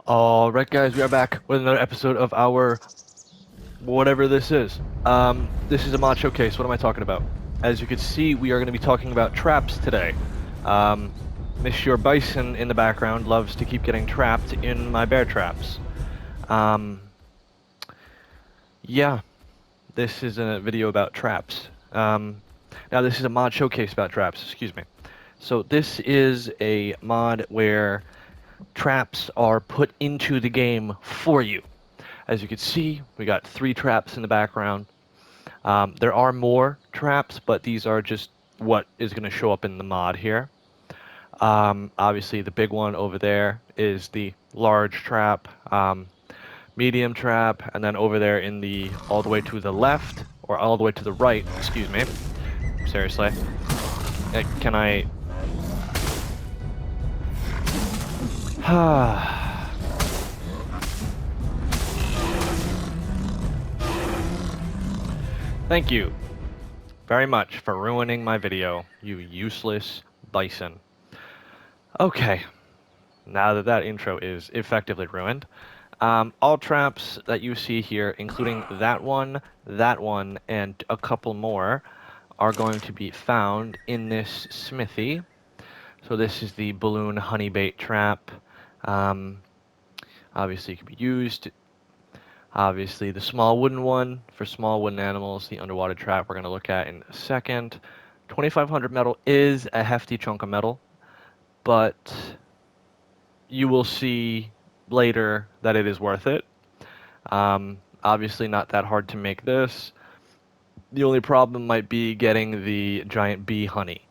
Alright guys, we are back with another episode of our whatever this is. This is a mod showcase. What am I talking about? As you can see, we are going to be talking about traps today. Monsieur Bison in the background loves to keep getting trapped in my bear traps. Um, yeah, this is a video about traps. Now this is a mod showcase about traps, excuse me. So this is a mod where traps are put into the game for you. As you can see, we got 3 traps in the background. There are more traps, but these are just what is going to show up in the mod here. Obviously, the big one over there is the large trap, medium trap, and then over there in the all the way to the left, or all the way to the right, excuse me. Seriously. Can I... Thank you very much for ruining my video, you useless bison. Okay, now that that intro is effectively ruined, all traps that you see here, including that one, and a couple more, are going to be found in this smithy. So this is the balloon honey bait trap. Um, Obviously, it can be used. Obviously, the small wooden one for small wooden animals, the underwater trap we're going to look at in a second. 2500 metal is a hefty chunk of metal, but you will see later that it is worth it. Obviously not that hard to make this. The only problem might be getting the giant bee honey.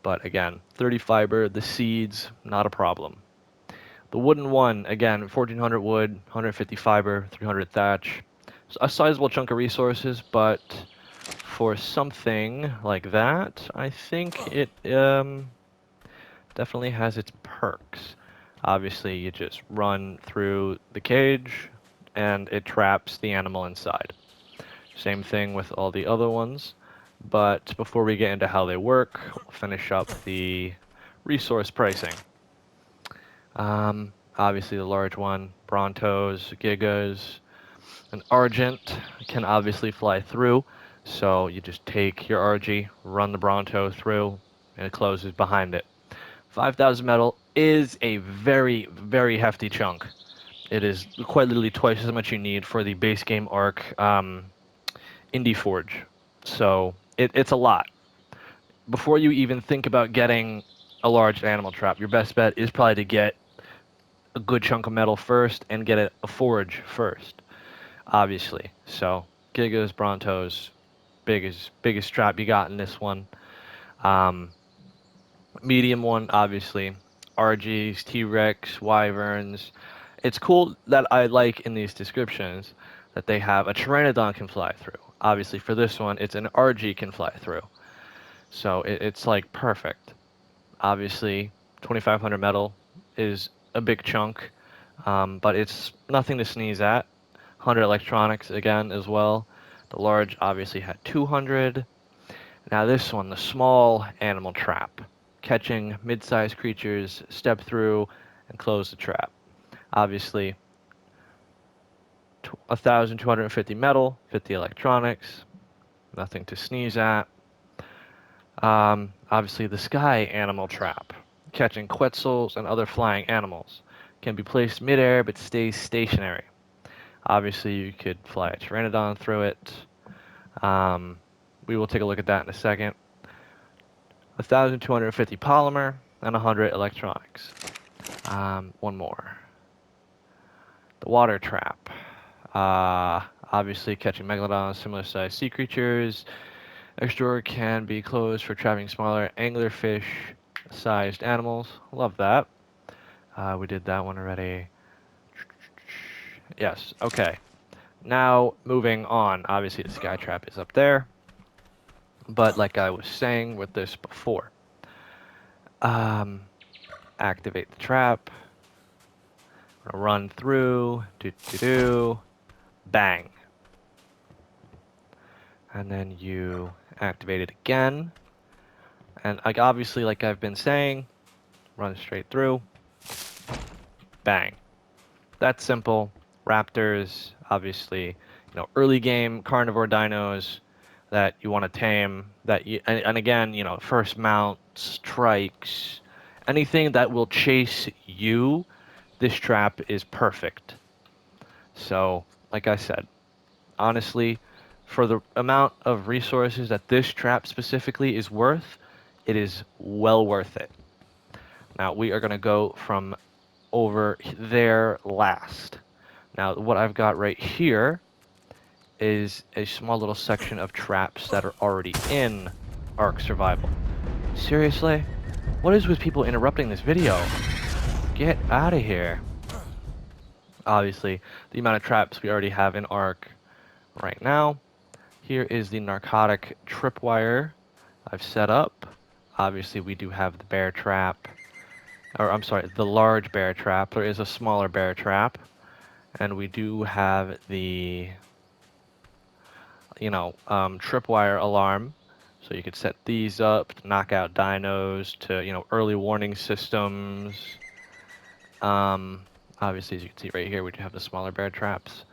But again, 30 fiber, the seeds, not a problem. The wooden one, again, 1400 wood, 150 fiber, 300 thatch. A sizable chunk of resources, but for something like that, I think it definitely has its perks. Obviously, you just run through the cage, and it traps the animal inside. Same thing with all the other ones, but before we get into how they work, we'll finish up the resource pricing. Obviously, the large one, Brontos, Gigas, and Argent can obviously fly through, so you just take your RG, run the Bronto through, and it closes behind it. 5,000 metal is a very, very hefty chunk. It is quite literally twice as much you need for the base game arc Indie Forge. So it's a lot. Before you even think about getting a large animal trap, your best bet is probably to get a good chunk of metal first and get a forge first, obviously. So Gigas, Brontos, biggest trap you got in this one. Um, Medium one, obviously. RGs, T-Rex, Wyverns. It's cool that I like in these descriptions that they have a Pteranodon can fly through. Obviously, for this one, it's an RG can fly through. So it's like perfect. Obviously, 2500 metal is a big chunk, but it's nothing to sneeze at. 100 electronics again as well. The large obviously had 200. Now this one, the small animal trap. Catching mid-sized creatures, step through, and close the trap. Obviously, 1,250 metal, 50 electronics, nothing to sneeze at. Obviously, the sky animal trap. Catching quetzals and other flying animals. Can be placed midair but stays stationary. Obviously, you could fly a pteranodon through it. We will take a look at that in a second. 1,250 polymer and 100 electronics. One more. The water trap. Obviously, catching megalodons, similar sized sea creatures. Extra can be closed for trapping smaller anglerfish sized animals. Love that. We did that one already. Yes, okay. Now, moving on. Obviously, the sky trap is up there. But like I was saying with this before, activate the trap. Run through. Bang. And then you activate it again. And like obviously, like I've been saying, run straight through. Bang. That's simple. Raptors, obviously, early game carnivore dinos that you want to tame. And again, first mount, strikes, anything that will chase you. This trap is perfect. So, like I said, honestly, for the amount of resources that this trap specifically is worth, it is well worth it. Now we are going to go from over there last. Now what I've got right here is a small little section of traps that are already in Ark Survival. Seriously? What is with people interrupting this video? Get out of here. Obviously, the amount of traps we already have in Ark right now. Here is the narcotic tripwire I've set up. Obviously, we do have the bear trap, or I'm sorry, the large bear trap. There is a smaller bear trap, and we do have the, tripwire alarm. So you could set these up to knock out dinos, to, early warning systems. Obviously, as you can see right here, we do have the smaller bear traps,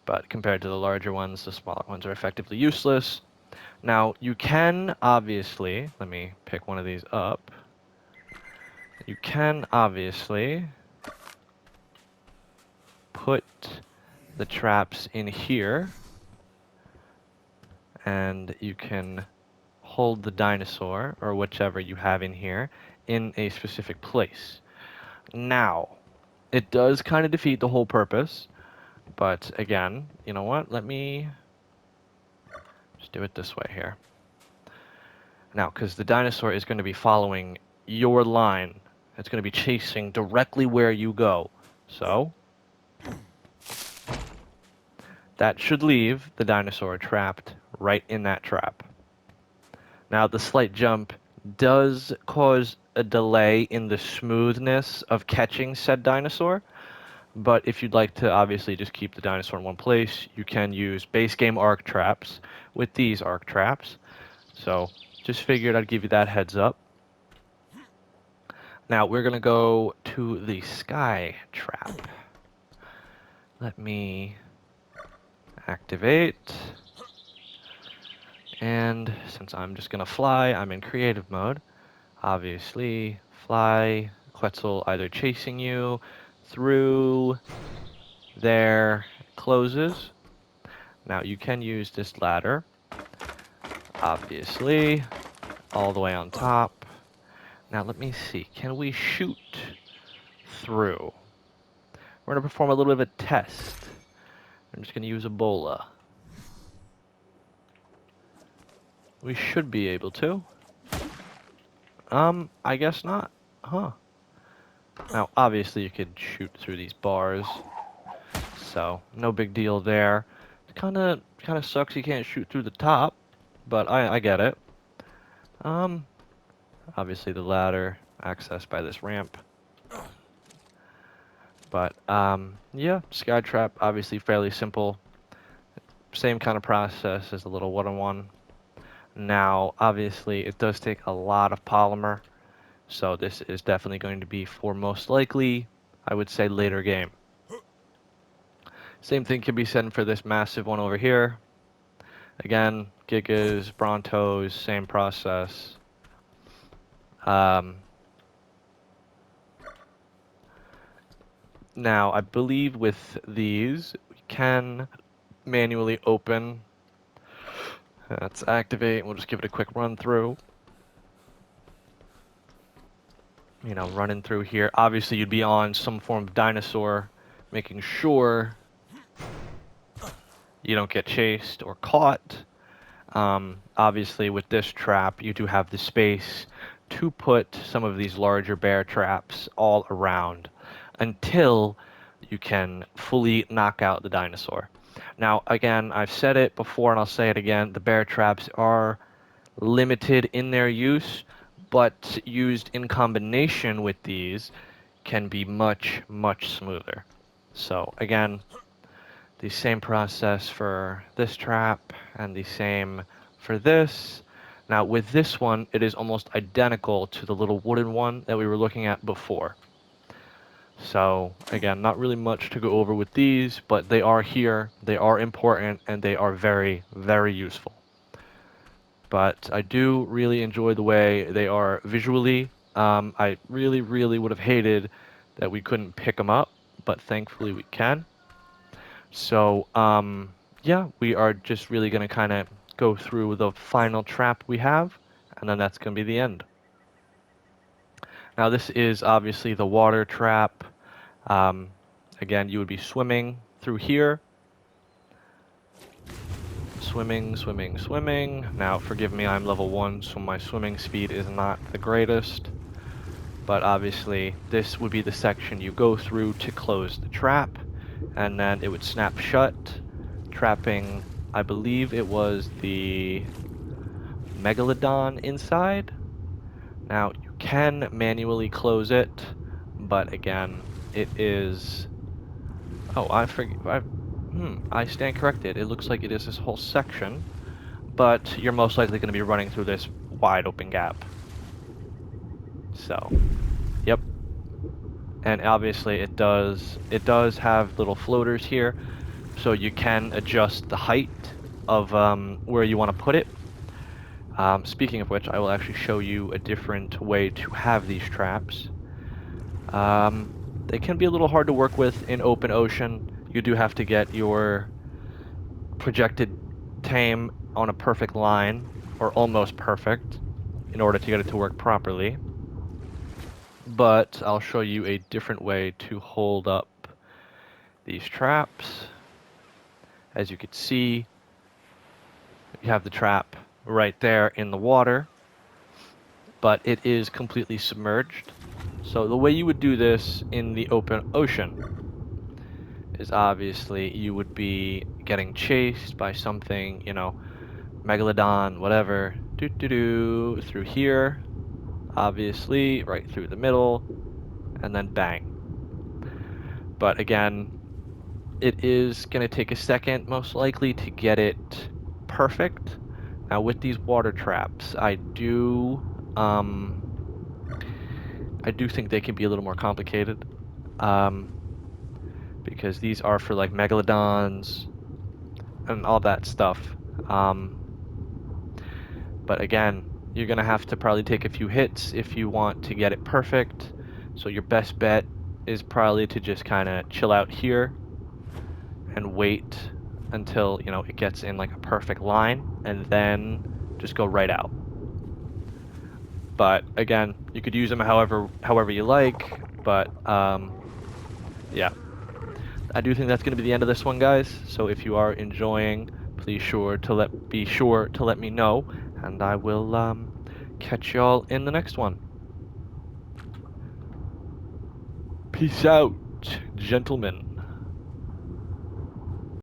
but compared to the larger ones, the smaller ones are effectively useless. Now, you can obviously, let me pick one of these up. You can obviously put the traps in here, and you can hold the dinosaur, or whichever you have in here, in a specific place. Now, it does kind of defeat the whole purpose, but again, you know what? Let me just do it this way here. Now, because the dinosaur is going to be following your line. It's going to be chasing directly where you go. So, that should leave the dinosaur trapped right in that trap. Now, the slight jump does cause a delay in the smoothness of catching said dinosaur, but if you'd like to obviously just keep the dinosaur in one place, you can use base game arc traps with these arc traps. So, just figured I'd give you that heads up. Now, we're going to go to the sky trap. Let me activate. And since I'm just going to fly, I'm in creative mode. Obviously, fly, Quetzal either chasing you through there, closes. Now you can use this ladder, obviously, all the way on top. Now let me see, can we shoot through? We're going to perform a little bit of a test. I'm just going to use Ebola. We should be able to. I guess not. Huh. Now, obviously, you could shoot through these bars, so no big deal there. It kind of sucks you can't shoot through the top, but I get it. Obviously the ladder accessed by this ramp. But yeah, Skytrap obviously fairly simple. Same kind of process as the little one-on-one. Now, obviously, it does take a lot of polymer. So this is definitely going to be for most likely, I would say, later game. Same thing can be said for this massive one over here. Again, Gigas, Brontos, same process. Now, I believe with these, we can manually open. Let's activate. We'll just give it a quick run through. Running through here. Obviously, you'd be on some form of dinosaur, making sure you don't get chased or caught. Obviously, with this trap, you do have the space to put some of these larger bear traps all around until you can fully knock out the dinosaur. Now, again, I've said it before and I'll say it again, the bear traps are limited in their use, but used in combination with these can be much, much smoother. So, again, the same process for this trap and the same for this. Now with this one, it is almost identical to the little wooden one that we were looking at before. So again, not really much to go over with these, but they are here, they are important, and they are very, very useful. But I do really enjoy the way they are visually. I really, really would have hated that we couldn't pick them up, but thankfully we can. So, yeah, we are just really going to kind of go through the final trap we have, and then that's going to be the end. Now, this is obviously the water trap. Um, Again, you would be swimming through here. Swimming, swimming, swimming. Now, forgive me, I'm level 1, so my swimming speed is not the greatest. But obviously, this would be the section you go through to close the trap, and then it would snap shut, trapping, I believe it was the Megalodon inside. Now, you can manually close it, but again, it is... Oh, I stand corrected. It looks like it is this whole section, but you're most likely going to be running through this wide open gap. So, yep. And obviously it does have little floaters here, so you can adjust the height of where you want to put it. Speaking of which, I will actually show you a different way to have these traps. They can be a little hard to work with in open ocean. You do have to get your projected tame on a perfect line, or almost perfect, in order to get it to work properly. But I'll show you a different way to hold up these traps. As you can see, you have the trap right there in the water, but it is completely submerged. So the way you would do this in the open ocean is obviously you would be getting chased by something, you know, Megalodon, whatever, through here, obviously, right through the middle, and then bang. But again, it is going to take a second, most likely, to get it perfect. Now, with these water traps, I do think they can be a little more complicated, um, because these are for like megalodons and all that stuff. Um, but again, you're gonna have to probably take a few hits if you want to get it perfect. So your best bet is probably to just kind of chill out here and wait until, you know, it gets in like a perfect line, and then just go right out. But again, you could use them however you like. But yeah, I do think that's going to be the end of this one, guys. So if you are enjoying, please be sure to let me know, and I will catch y'all in the next one. Peace out, gentlemen.